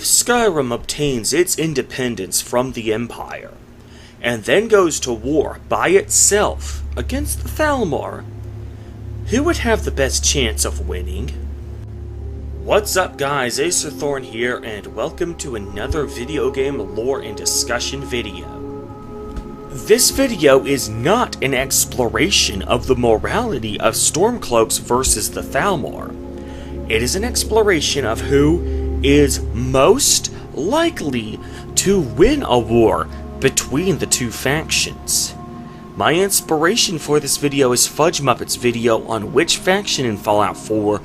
If Skyrim obtains its independence from the Empire, and then goes to war by itself against the Thalmor, who would have the best chance of winning? What's up guys, Acerthorn here, and welcome to another video game lore and discussion video. This video is not an exploration of the morality of Stormcloaks versus the Thalmor. It is an exploration of who is most likely to win a war between the two factions. My inspiration for this video is FudgeMuppet's video on which faction in Fallout 4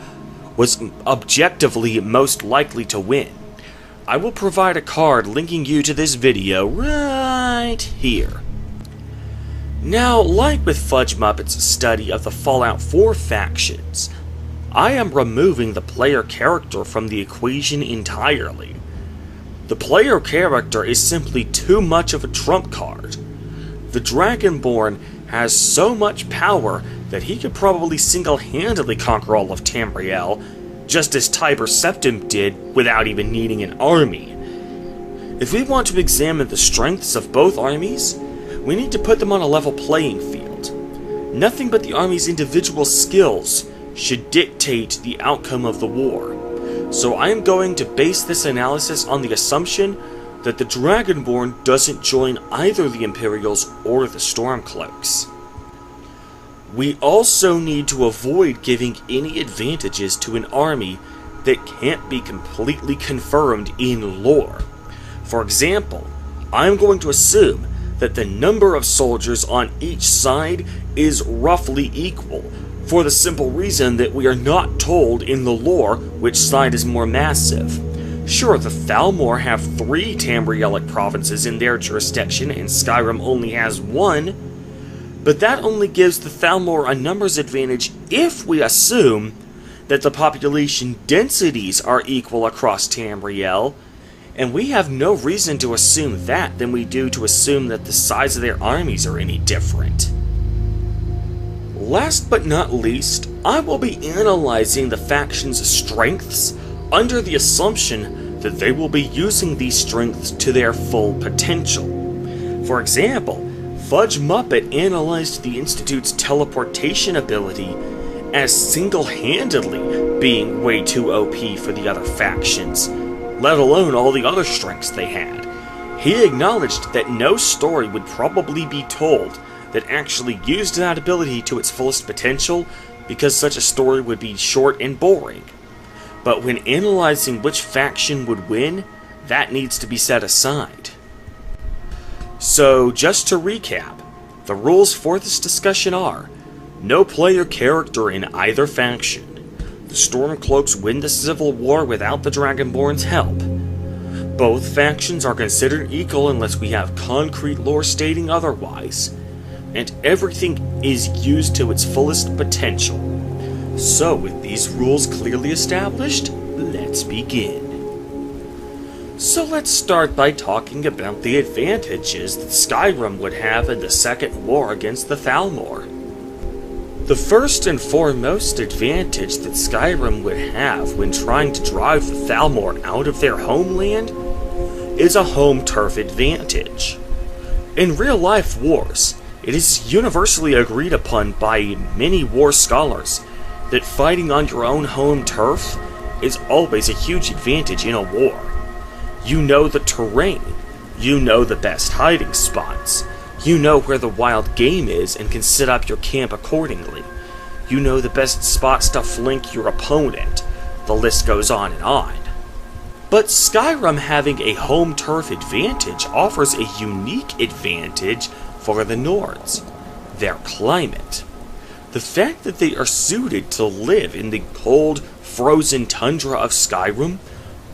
was objectively most likely to win. I will provide a card linking you to this video right here. Now, like with FudgeMuppet's study of the Fallout 4 factions, I am removing the player character from the equation entirely. The player character is simply too much of a trump card. The Dragonborn has so much power that he could probably single-handedly conquer all of Tamriel, just as Tiber Septim did without even needing an army. If we want to examine the strengths of both armies, we need to put them on a level playing field. Nothing but the army's individual skills should dictate the outcome of the war. So I am going to base this analysis on the assumption that the Dragonborn doesn't join either the Imperials or the Stormcloaks. We also need to avoid giving any advantages to an army that can't be completely confirmed in lore. For example, I am going to assume that the number of soldiers on each side is roughly equal, for the simple reason that we are not told in the lore which side is more massive. Sure, the Thalmor have 3 Tamrielic provinces in their jurisdiction, and Skyrim only has 1, but that only gives the Thalmor a numbers advantage if we assume that the population densities are equal across Tamriel, and we have no reason to assume that than we do to assume that the size of their armies are any different. Last but not least, I will be analyzing the faction's strengths under the assumption that they will be using these strengths to their full potential. For example, FudgeMuppet analyzed the Institute's teleportation ability as single-handedly being way too OP for the other factions, let alone all the other strengths they had. He acknowledged that no story would probably be told that actually used that ability to its fullest potential, because such a story would be short and boring. But when analyzing which faction would win, that needs to be set aside. So, just to recap, the rules for this discussion are: no player character in either faction. The Stormcloaks win the Civil War without the Dragonborn's help. Both factions are considered equal unless we have concrete lore stating otherwise. And everything is used to its fullest potential. So, with these rules clearly established, let's begin. So let's start by talking about the advantages that Skyrim would have in the Second War against the Thalmor. The first and foremost advantage that Skyrim would have when trying to drive the Thalmor out of their homeland is a home turf advantage. In real-life wars, it is universally agreed upon by many war scholars that fighting on your own home turf is always a huge advantage in a war. You know the terrain, you know the best hiding spots, you know where the wild game is and can set up your camp accordingly, you know the best spots to flank your opponent, the list goes on and on. But Skyrim having a home turf advantage offers a unique advantage for the Nords: their climate. The fact that they are suited to live in the cold, frozen tundra of Skyrim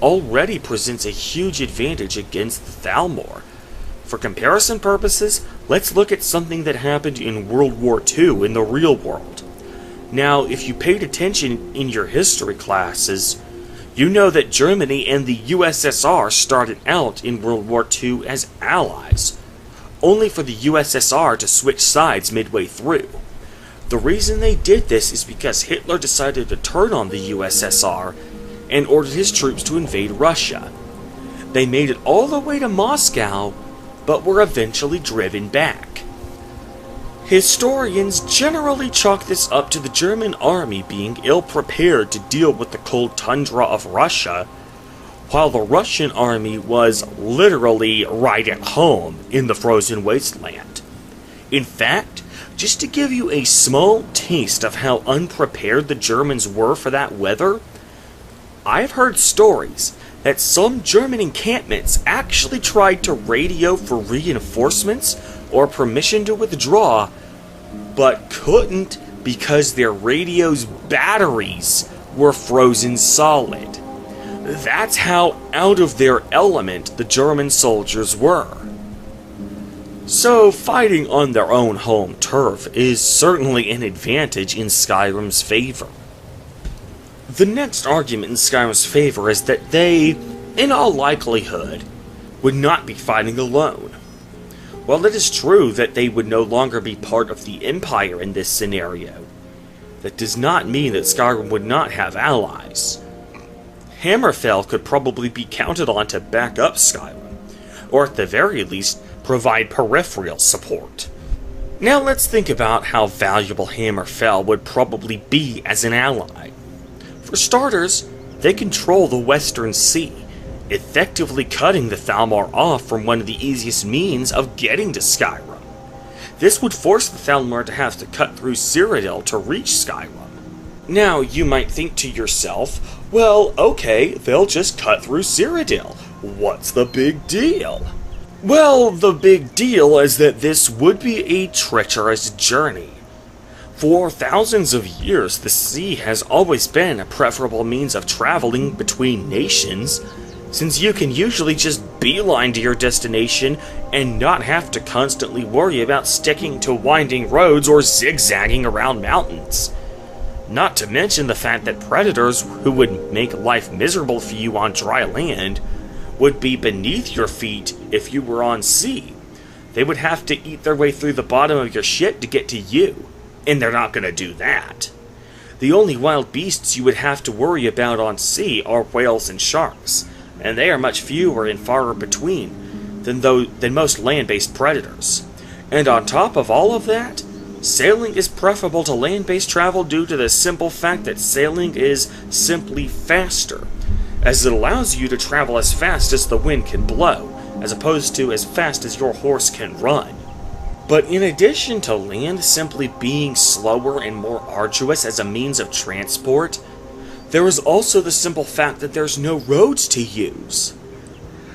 already presents a huge advantage against the Thalmor. For comparison purposes, let's look at something that happened in World War II in the real world. Now, if you paid attention in your history classes, you know that Germany and the USSR started out in World War II as allies, only for the USSR to switch sides midway through. The reason they did this is because Hitler decided to turn on the USSR and ordered his troops to invade Russia. They made it all the way to Moscow, but were eventually driven back. Historians generally chalk this up to the German army being ill-prepared to deal with the cold tundra of Russia, while the Russian army was literally right at home in the frozen wasteland. In fact, just to give you a small taste of how unprepared the Germans were for that weather, I've heard stories that some German encampments actually tried to radio for reinforcements or permission to withdraw, but couldn't because their radio's batteries were frozen solid. That's how out of their element the German soldiers were. So fighting on their own home turf is certainly an advantage in Skyrim's favor. The next argument in Skyrim's favor is that they, in all likelihood, would not be fighting alone. While it is true that they would no longer be part of the Empire in this scenario, that does not mean that Skyrim would not have allies. Hammerfell could probably be counted on to back up Skyrim, or at the very least, provide peripheral support. Now let's think about how valuable Hammerfell would probably be as an ally. For starters, they control the Western Sea, effectively cutting the Thalmor off from one of the easiest means of getting to Skyrim. This would force the Thalmor to have to cut through Cyrodiil to reach Skyrim. Now, you might think to yourself, well, okay, they'll just cut through Cyrodiil. What's the big deal? Well, the big deal is that this would be a treacherous journey. For thousands of years, the sea has always been a preferable means of traveling between nations, since you can usually just beeline to your destination and not have to constantly worry about sticking to winding roads or zigzagging around mountains. Not to mention the fact that predators who would make life miserable for you on dry land would be beneath your feet if you were on sea. They would have to eat their way through the bottom of your ship to get to you, and they're not going to do that. The only wild beasts you would have to worry about on sea are whales and sharks, and they are much fewer and farther between than most land-based predators. And on top of all of that, sailing is preferable to land-based travel due to the simple fact that sailing is simply faster, as it allows you to travel as fast as the wind can blow, as opposed to as fast as your horse can run. But in addition to land simply being slower and more arduous as a means of transport, there is also the simple fact that there's no roads to use.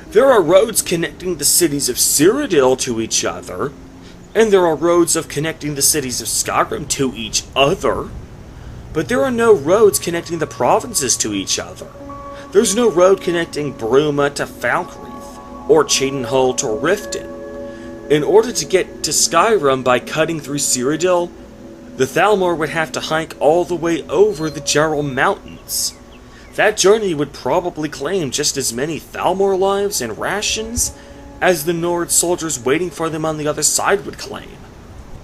There are roads connecting the cities of Cyrodiil to each other, and there are roads of connecting the cities of Skyrim to each other, but there are no roads connecting the provinces to each other. There's no road connecting Bruma to Falkreath, or Cheydinhal to Riften. In order to get to Skyrim by cutting through Cyrodiil, the Thalmor would have to hike all the way over the Jarl Mountains. That journey would probably claim just as many Thalmor lives and rations as the Nord soldiers waiting for them on the other side would claim.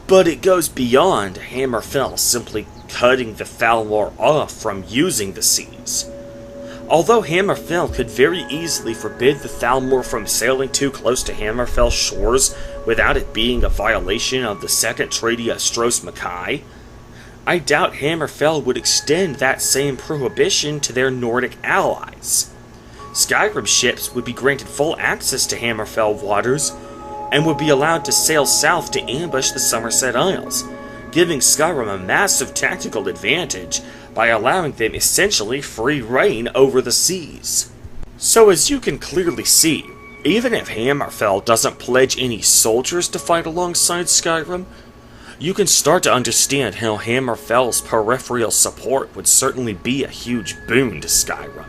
But it goes beyond Hammerfell simply cutting the Thalmor off from using the seas. Although Hammerfell could very easily forbid the Thalmor from sailing too close to Hammerfell shores without it being a violation of the Second Treaty of Stros-Mackay, I doubt Hammerfell would extend that same prohibition to their Nordic allies. Skyrim ships would be granted full access to Hammerfell waters and would be allowed to sail south to ambush the Somerset Isles, giving Skyrim a massive tactical advantage by allowing them essentially free reign over the seas. So as you can clearly see, even if Hammerfell doesn't pledge any soldiers to fight alongside Skyrim, you can start to understand how Hammerfell's peripheral support would certainly be a huge boon to Skyrim.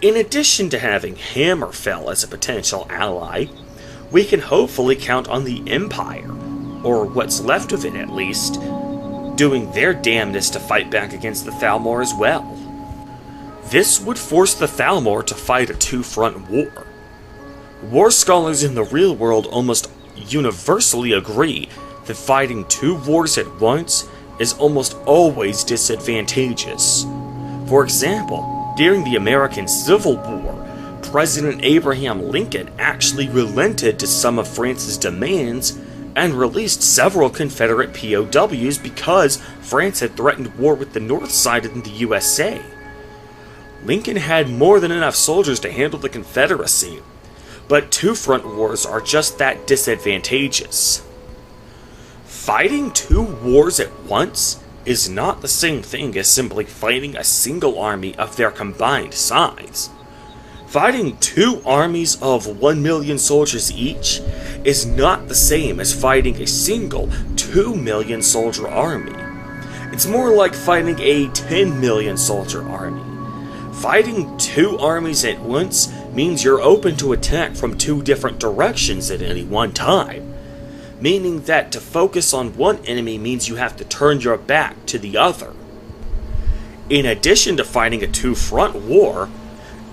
In addition to having Hammerfell as a potential ally, we can hopefully count on the Empire, or what's left of it at least, doing their damnedest to fight back against the Thalmor as well. This would force the Thalmor to fight a two-front war. War scholars in the real world almost universally agree that fighting two wars at once is almost always disadvantageous. For example, during the American Civil War, President Abraham Lincoln actually relented to some of France's demands and released several Confederate POWs because France had threatened war with the North side in the USA. Lincoln had more than enough soldiers to handle the Confederacy, but two-front wars are just that disadvantageous. Fighting two wars at once is not the same thing as simply fighting a single army of their combined size. Fighting two armies of 1 million soldiers each is not the same as fighting a single 2 million soldier army. It's more like fighting a 10 million soldier army. Fighting two armies at once means you're open to attack from two different directions at any one time, meaning that to focus on one enemy means you have to turn your back to the other. In addition to fighting a two-front war,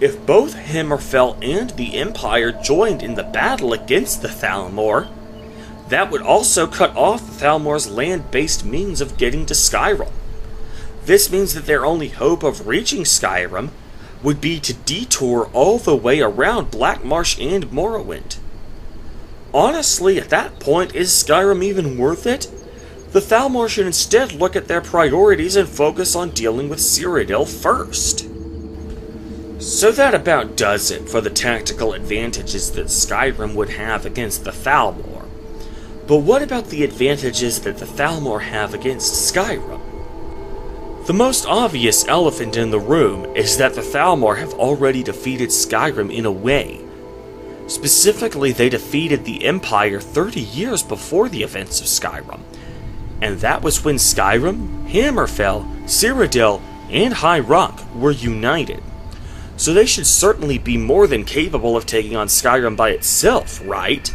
if both Hammerfell and the Empire joined in the battle against the Thalmor, that would also cut off the Thalmor's land-based means of getting to Skyrim. This means that their only hope of reaching Skyrim would be to detour all the way around Blackmarsh and Morrowind. Honestly, at that point, is Skyrim even worth it? The Thalmor should instead look at their priorities and focus on dealing with Cyrodiil first. So that about does it for the tactical advantages that Skyrim would have against the Thalmor. But what about the advantages that the Thalmor have against Skyrim? The most obvious elephant in the room is that the Thalmor have already defeated Skyrim in a way. Specifically, they defeated the Empire 30 years before the events of Skyrim, and that was when Skyrim, Hammerfell, Cyrodiil, and High Rock were united. So they should certainly be more than capable of taking on Skyrim by itself, right?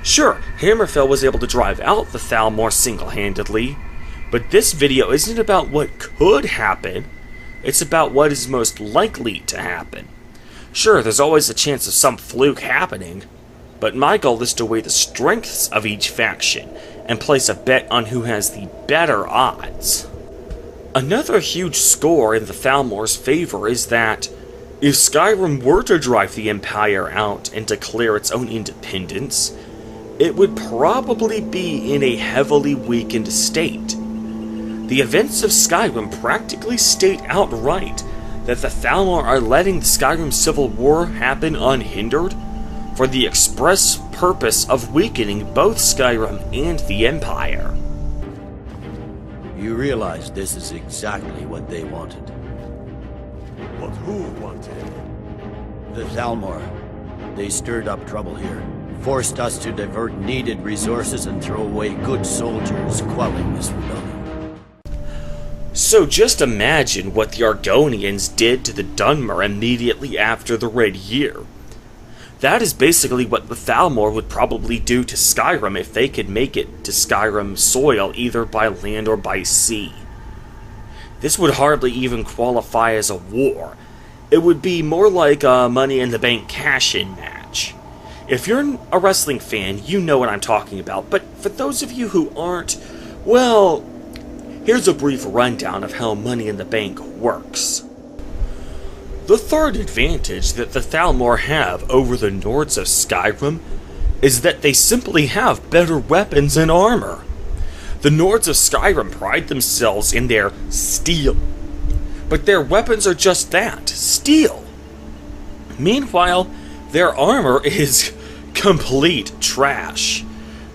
Sure, Hammerfell was able to drive out the Thalmor single-handedly, but this video isn't about what could happen, it's about what is most likely to happen. Sure, there's always a chance of some fluke happening, but my goal is to weigh the strengths of each faction and place a bet on who has the better odds. Another huge score in the Thalmor's favor is that if Skyrim were to drive the Empire out and declare its own independence, it would probably be in a heavily weakened state. The events of Skyrim practically state outright that the Thalmor are letting the Skyrim Civil War happen unhindered for the express purpose of weakening both Skyrim and the Empire. You realize this is exactly what they wanted. What who wanted? The Thalmor. They stirred up trouble here, forced us to divert needed resources and throw away good soldiers, quelling this rebellion. So just imagine what the Argonians did to the Dunmer immediately after the Red Year. That is basically what the Thalmor would probably do to Skyrim if they could make it to Skyrim soil either by land or by sea. This would hardly even qualify as a war. It would be more like a Money in the Bank cash-in match. If you're a wrestling fan, you know what I'm talking about, but for those of you who aren't, well, here's a brief rundown of how Money in the Bank works. The third advantage that the Thalmor have over the Nords of Skyrim is that they simply have better weapons and armor. The Nords of Skyrim pride themselves in their steel, but their weapons are just that, steel. Meanwhile, their armor is complete trash.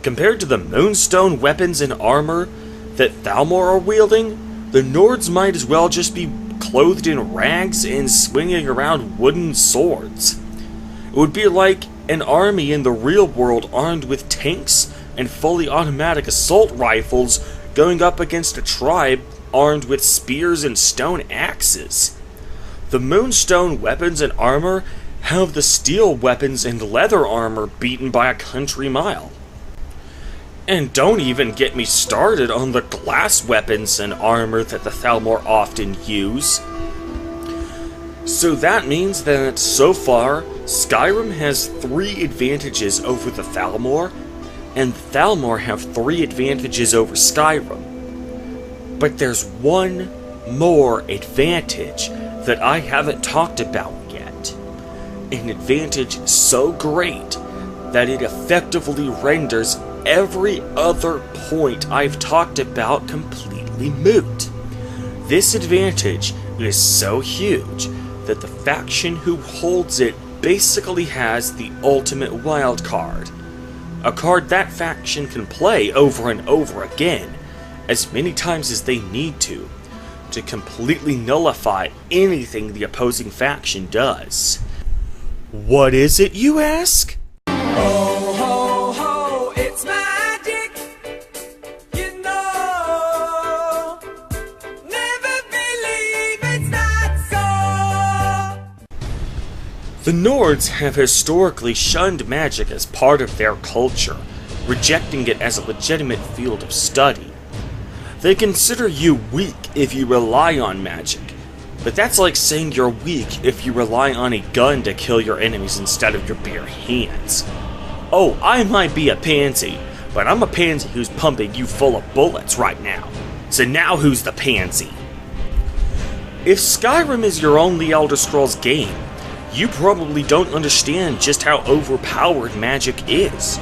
Compared to the Moonstone weapons and armor that Thalmor are wielding, the Nords might as well just be clothed in rags and swinging around wooden swords. It would be like an army in the real world armed with tanks and fully automatic assault rifles going up against a tribe armed with spears and stone axes. The Moonstone weapons and armor have the steel weapons and leather armor beaten by a country mile. And don't even get me started on the glass weapons and armor that the Thalmor often use. So that means that, so far, Skyrim has 3 advantages over the Thalmor, and the Thalmor have 3 advantages over Skyrim. But there's one more advantage that I haven't talked about yet. an advantage so great that it effectively renders every other point I've talked about completely moot. This advantage is so huge that the faction who holds it basically has the ultimate wild card. A card that faction can play over and over again, as many times as they need to completely nullify anything the opposing faction does. What is it, you ask? Ho, ho, ho, it's magic, you know. Never believe it's not so. The Nords have historically shunned magic as part of their culture, rejecting it as a legitimate field of study. They consider you weak if you rely on magic, but that's like saying you're weak if you rely on a gun to kill your enemies instead of your bare hands. Oh, I might be a pansy, but I'm a pansy who's pumping you full of bullets right now. So now who's the pansy? If Skyrim is your only Elder Scrolls game, you probably don't understand just how overpowered magic is.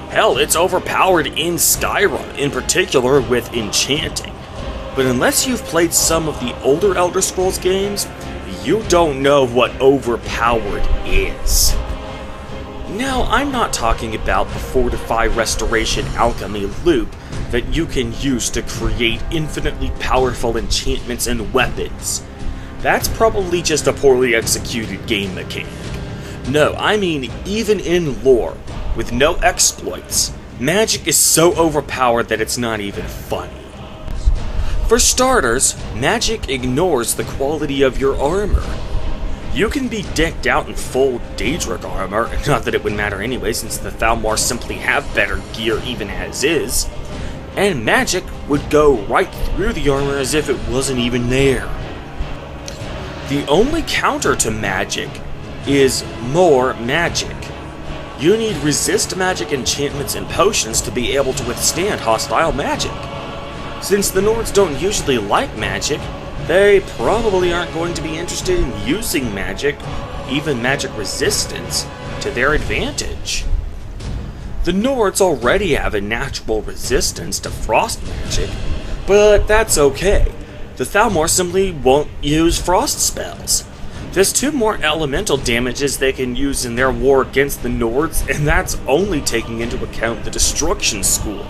Hell, it's overpowered in Skyrim, in particular with enchanting. But unless you've played some of the older Elder Scrolls games, you don't know what overpowered is. Now, I'm not talking about the Fortify Restoration Alchemy loop that you can use to create infinitely powerful enchantments and weapons. That's probably just a poorly executed game mechanic. No, I mean even in lore, with no exploits, magic is so overpowered that it's not even funny. For starters, magic ignores the quality of your armor. You can be decked out in full Daedric armor, not that it would matter anyway since the Thalmor simply have better gear even as is, and magic would go right through the armor as if it wasn't even there. The only counter to magic is more magic. You need resist magic enchantments and potions to be able to withstand hostile magic. Since the Nords don't usually like magic, they probably aren't going to be interested in using magic, even magic resistance, to their advantage. The Nords already have a natural resistance to frost magic, but that's okay. The Thalmor simply won't use frost spells. There's 2 more elemental damages they can use in their war against the Nords, and that's only taking into account the Destruction School.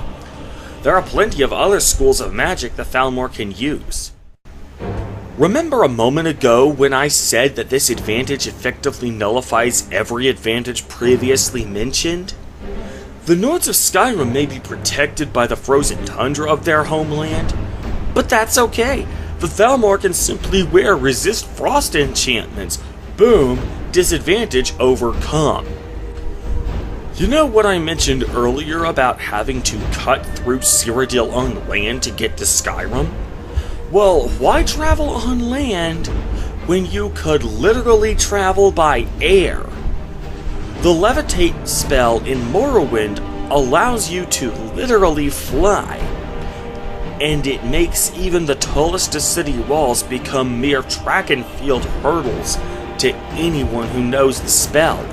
There are plenty of other schools of magic the Thalmor can use. Remember a moment ago when I said that this advantage effectively nullifies every advantage previously mentioned? The Nords of Skyrim may be protected by the frozen tundra of their homeland, but that's okay. The Thalmor can simply wear resist frost enchantments. Boom, disadvantage overcome. You know what I mentioned earlier about having to cut through Cyrodiil on land to get to Skyrim? Well, why travel on land when you could literally travel by air? The levitate spell in Morrowind allows you to literally fly, and it makes even the tallest of city walls become mere track and field hurdles to anyone who knows the spell.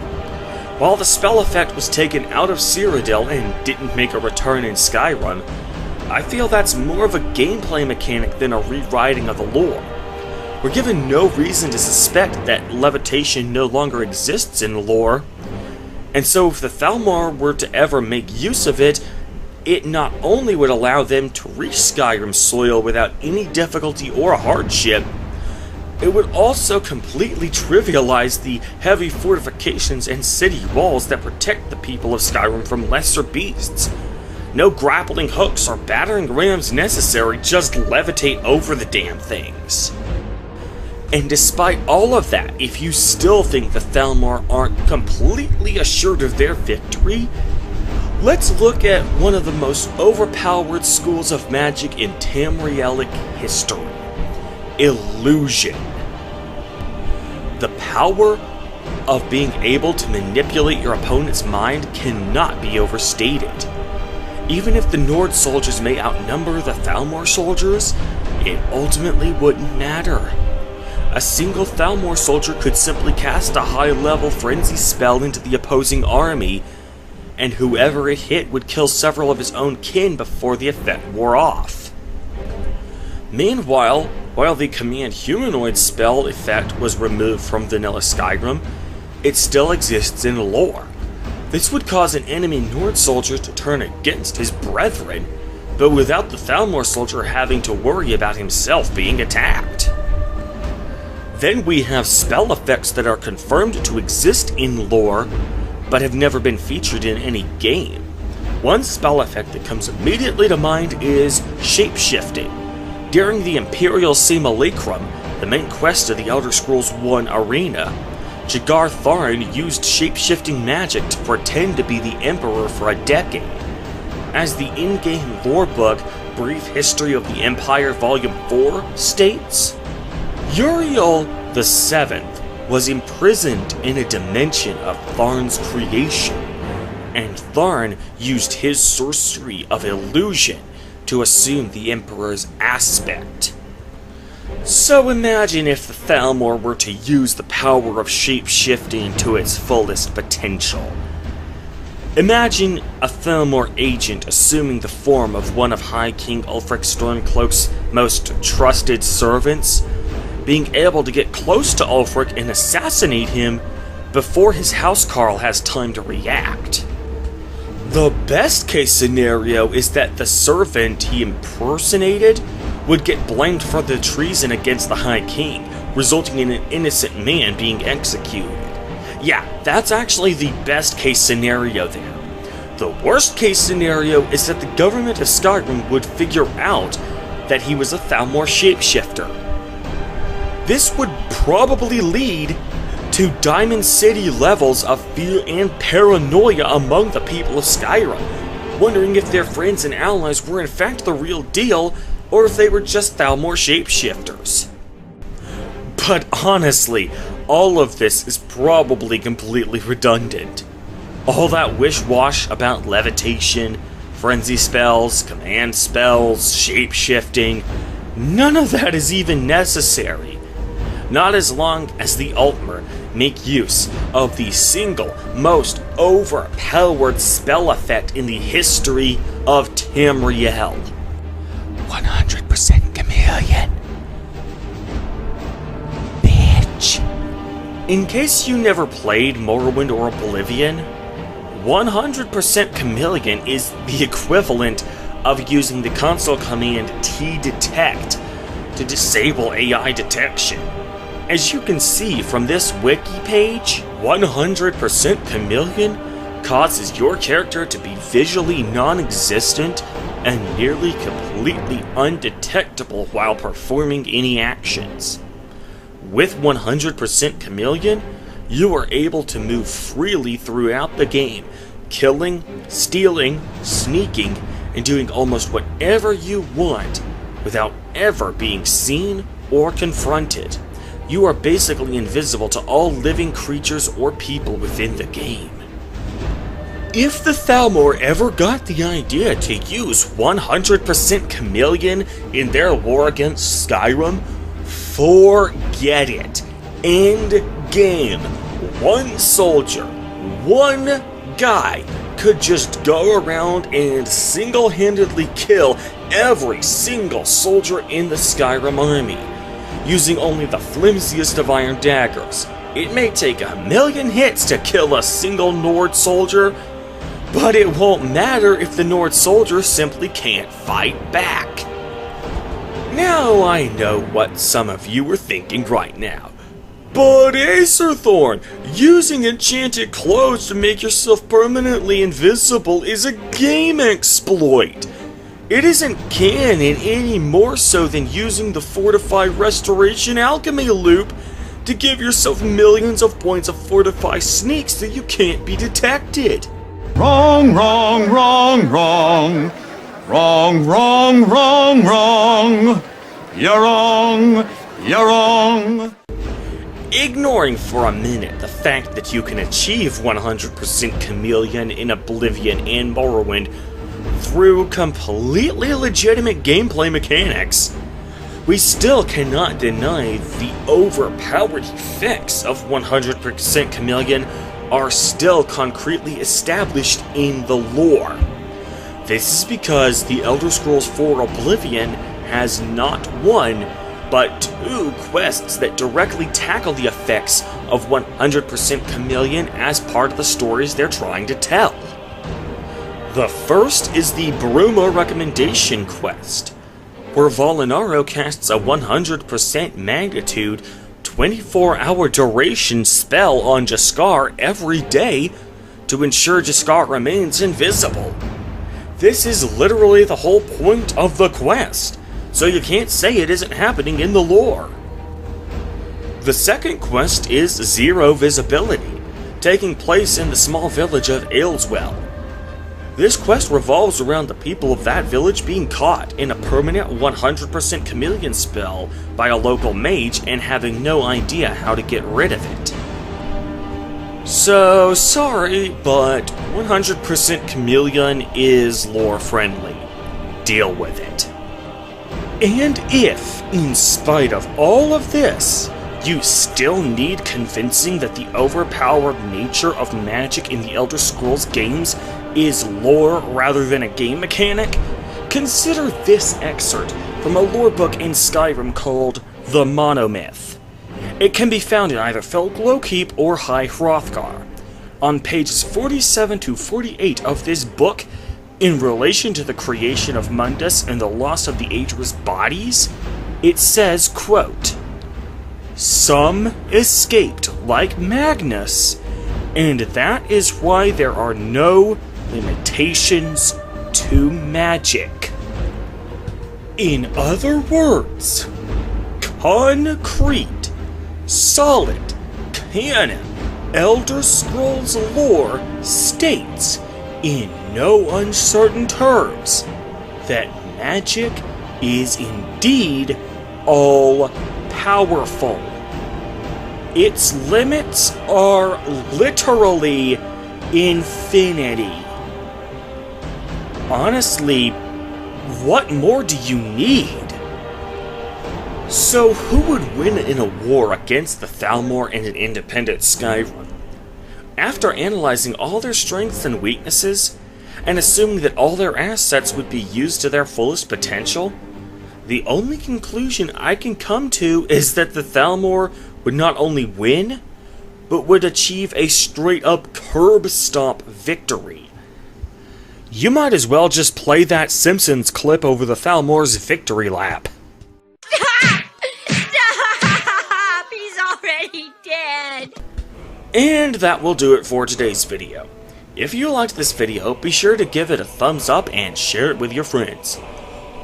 While the spell effect was taken out of Cyrodiil and didn't make a return in Skyrim, I feel that's more of a gameplay mechanic than a rewriting of the lore. We're given no reason to suspect that levitation no longer exists in the lore, and so if the Thalmor were to ever make use of it, it not only would allow them to reach Skyrim soil without any difficulty or hardship, it would also completely trivialize the heavy fortifications and city walls that protect the people of Skyrim from lesser beasts. No grappling hooks or battering rams necessary, just levitate over the damn things. And despite all of that, if you still think the Thalmor aren't completely assured of their victory, let's look at one of the most overpowered schools of magic in Tamrielic history. Illusion. The power of being able to manipulate your opponent's mind cannot be overstated. Even if the Nord soldiers may outnumber the Thalmor soldiers, it ultimately wouldn't matter. a single Thalmor soldier could simply cast a high-level frenzy spell into the opposing army, and whoever it hit would kill several of his own kin before the effect wore off. Meanwhile, while the Command Humanoid spell effect was removed from vanilla Skyrim, it still exists in lore. This would cause an enemy Nord soldier to turn against his brethren, but without the Thalmor soldier having to worry about himself being attacked. Then we have spell effects that are confirmed to exist in lore, but have never been featured in any game. One spell effect that comes immediately to mind is shapeshifting. During the Imperial Simulacrum, the main quest of the Elder Scrolls I arena, Jagar Tharn used shapeshifting magic to pretend to be the Emperor for a decade. As the in-game lore book, Brief History of the Empire Volume 4 states, Uriel the Seventh was imprisoned in a dimension of Tharn's creation, and Tharn used his sorcery of illusion to assume the Emperor's aspect. So imagine if the Thalmor were to use the power of shape-shifting to its fullest potential. Imagine a Thalmor agent assuming the form of one of High King Ulfric Stormcloak's most trusted servants, being able to get close to Ulfric and assassinate him before his housecarl has time to react. The best case scenario is that the servant he impersonated would get blamed for the treason against the High King, resulting in an innocent man being executed. Yeah, that's actually the best case scenario there. The worst case scenario is that the government of Skyrim would figure out that he was a Thalmor shapeshifter. This would probably lead to Diamond City levels of fear and paranoia among the people of Skyrim, wondering if their friends and allies were in fact the real deal, or if they were just Thalmor shapeshifters. But honestly, all of this is probably completely redundant. All that wish-wash about levitation, frenzy spells, command spells, shapeshifting, none of that is even necessary. Not as long as the Altmer make use of the single most overpowered spell effect in the history of Tamriel. 100% chameleon. Bitch. In case you never played Morrowind or Oblivion, 100% chameleon is the equivalent of using the console command T-detect to disable AI detection. As you can see from this wiki page, 100% chameleon causes your character to be visually non-existent and nearly completely undetectable while performing any actions. With 100% chameleon, you are able to move freely throughout the game, killing, stealing, sneaking, and doing almost whatever you want without ever being seen or confronted. You are basically invisible to all living creatures or people within the game. If the Thalmor ever got the idea to use 100% chameleon in their war against Skyrim, forget it. End game. One soldier, one guy, could just go around and single-handedly kill every single soldier in the Skyrim army, using only the flimsiest of iron daggers. It may take 1,000,000 hits to kill a single Nord soldier, but it won't matter if the Nord soldier simply can't fight back. Now I know what some of you are thinking right now. But Acerthorn, using enchanted clothes to make yourself permanently invisible is a game exploit. It isn't canon any more so than using the Fortify Restoration Alchemy loop to give yourself millions of points of Fortify Sneak so you can't be detected. Wrong, wrong, wrong, wrong. Wrong, wrong, wrong, wrong. You're wrong, you're wrong. Ignoring for a minute the fact that you can achieve 100% chameleon in Oblivion and Morrowind through completely legitimate gameplay mechanics, we still cannot deny the overpowered effects of 100% Chameleon are still concretely established in the lore. This is because the Elder Scrolls IV Oblivion has not one, but 2 quests that directly tackle the effects of 100% Chameleon as part of the stories they're trying to tell. The first is the Bruma Recommendation quest, where Volinaro casts a 100% magnitude, 24-hour duration spell on Jaskar every day to ensure Jaskar remains invisible. This is literally the whole point of the quest, so you can't say it isn't happening in the lore. The second quest is Zero Visibility, taking place in the small village of Ayleswell. This quest revolves around the people of that village being caught in a permanent 100% Chameleon spell by a local mage and having no idea how to get rid of it. So, sorry, but 100% Chameleon is lore friendly. Deal with it. And if, in spite of all of this, you still need convincing that the overpowered nature of magic in the Elder Scrolls games is lore rather than a game mechanic, consider this excerpt from a lore book in Skyrim called The Monomyth. It can be found in either Felglow Keep or High Hrothgar. On pages 47 to 48 of this book, in relation to the creation of Mundus and the loss of the Aedra's bodies, it says, quote, "Some escaped like Magnus, and that is why there are no limitations to magic." In other words, concrete, solid, canon Elder Scrolls lore states, in no uncertain terms, that magic is indeed all-powerful. Its limits are literally infinity. Honestly, what more do you need? So who would win in a war against the Thalmor and an independent Skyrim? After analyzing all their strengths and weaknesses, and assuming that all their assets would be used to their fullest potential, the only conclusion I can come to is that the Thalmor would not only win, but would achieve a straight-up curb-stomp victory. You might as well just play that Simpsons clip over the Thalmor's victory lap. Stop! He's already dead! And that will do it for today's video. If you liked this video, be sure to give it a thumbs up and share it with your friends.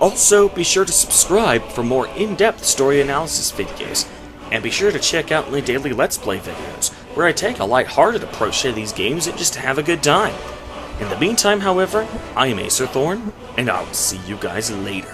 Also, be sure to subscribe for more in-depth story analysis videos, and be sure to check out my daily Let's Play videos, where I take a light-hearted approach to these games and just have a good time. In the meantime, however, I am Acer Thorn, and I will see you guys later.